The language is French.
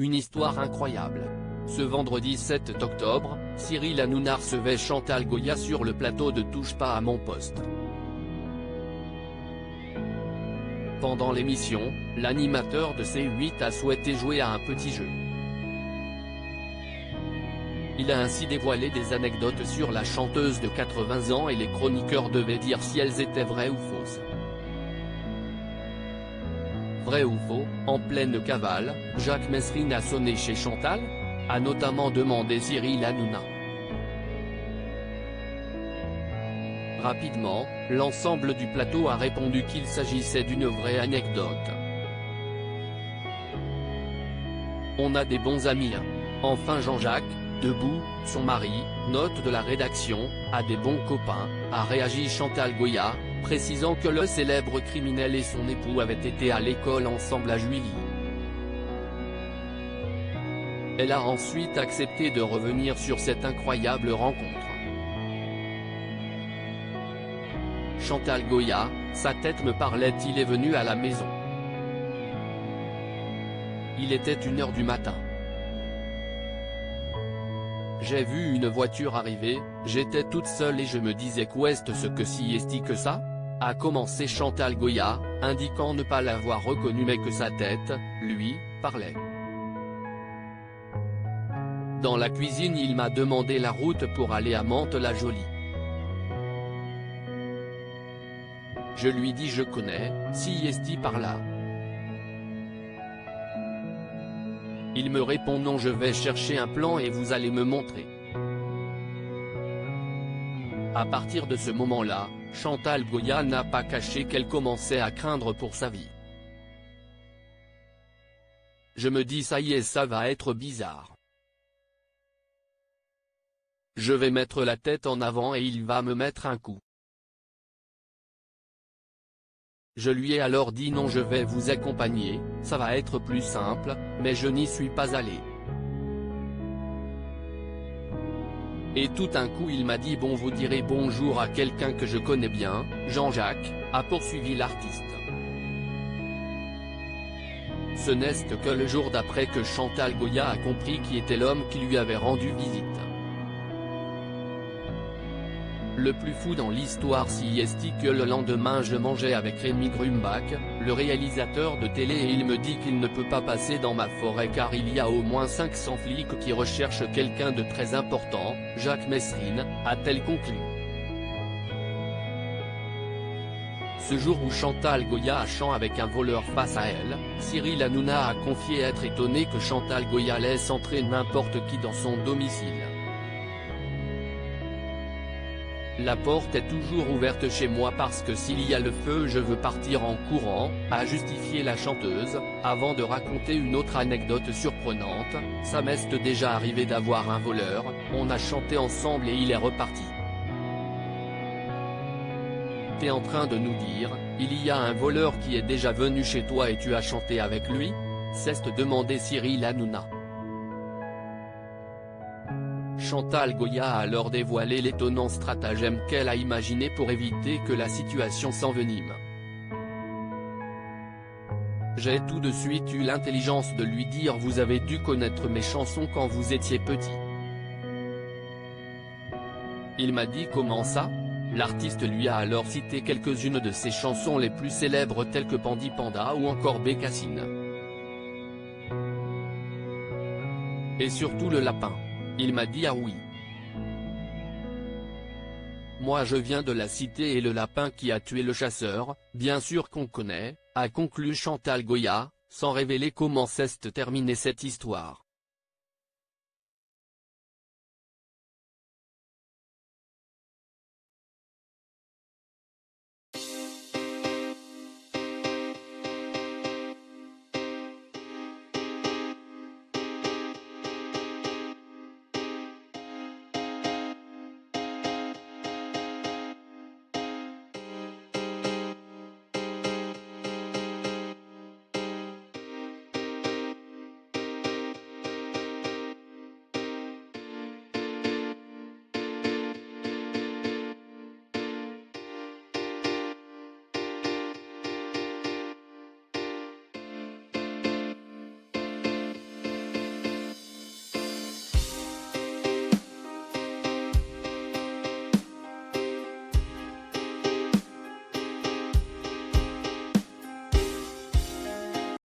Une histoire incroyable. Ce vendredi 7 octobre, Cyril Hanouna recevait Chantal Goya sur le plateau de Touche pas à mon poste. Pendant l'émission, l'animateur de C8 a souhaité jouer à un petit jeu. Il a ainsi dévoilé des anecdotes sur la chanteuse de 80 ans et les chroniqueurs devaient dire si elles étaient vraies ou fausses. Vrai ou faux, en pleine cavale, Jacques Messrine a sonné chez Chantal ? A notamment demandé Cyril Hanouna. Rapidement, l'ensemble du plateau a répondu qu'il s'agissait d'une vraie anecdote. On a des bons amis hein. Enfin Jean-Jacques, debout, son mari, note de la rédaction, a des bons copains, a réagi Chantal Goya, précisant que le célèbre criminel et son époux avaient été à l'école ensemble à Juilly. Elle a ensuite accepté de revenir sur cette incroyable rencontre. Chantal Goya, sa tête me parlait, il est venu à la maison. Il était 1h du matin. J'ai vu une voiture arriver, j'étais toute seule et je me disais qu'ouest ce que si est que ça ? A commencé Chantal Goya, indiquant ne pas l'avoir reconnu mais que sa tête, lui, parlait. Dans la cuisine il m'a demandé la route pour aller à Mantes-la-Jolie. Je lui dis je connais, si est par là. Il me répond non je vais chercher un plan et vous allez me montrer. À partir de ce moment-là, Chantal Goya n'a pas caché qu'elle commençait à craindre pour sa vie. Je me dis ça y est ça va être bizarre. Je vais mettre la tête en avant et il va me mettre un coup. Je lui ai alors dit non je vais vous accompagner, ça va être plus simple, mais je n'y suis pas allé. Et tout un coup il m'a dit bon vous direz bonjour à quelqu'un que je connais bien, Jean-Jacques, a poursuivi l'artiste. Ce n'est que le jour d'après que Chantal Goya a compris qui était l'homme qui lui avait rendu visite. Le plus fou dans l'histoire si est que le lendemain je mangeais avec Rémi Grumbach, le réalisateur de télé et il me dit qu'il ne peut pas passer dans ma forêt car il y a au moins 500 flics qui recherchent quelqu'un de très important, Jacques Messrine, a-t-elle conclu. Ce jour où Chantal Goya a chant avec un voleur face à elle, Cyril Hanouna a confié être étonné que Chantal Goya laisse entrer n'importe qui dans son domicile. La porte est toujours ouverte chez moi parce que s'il y a le feu je veux partir en courant, a justifié la chanteuse, avant de raconter une autre anecdote surprenante, ça m'est déjà arrivé d'avoir un voleur, on a chanté ensemble et il est reparti. T'es en train de nous dire, il y a un voleur qui est déjà venu chez toi et tu as chanté avec lui ? S'est demandé Cyril Hanouna. Chantal Goya a alors dévoilé l'étonnant stratagème qu'elle a imaginé pour éviter que la situation s'envenime. J'ai tout de suite eu l'intelligence de lui dire vous avez dû connaître mes chansons quand vous étiez petit. Il m'a dit comment ça ? L'artiste lui a alors cité quelques-unes de ses chansons les plus célèbres telles que Pandi Panda ou encore Bécassine. Et surtout le lapin. Il m'a dit ah oui. Moi je viens de la cité et le lapin qui a tué le chasseur, bien sûr qu'on connaît, a conclu Chantal Goya, sans révéler comment s'est terminée cette histoire.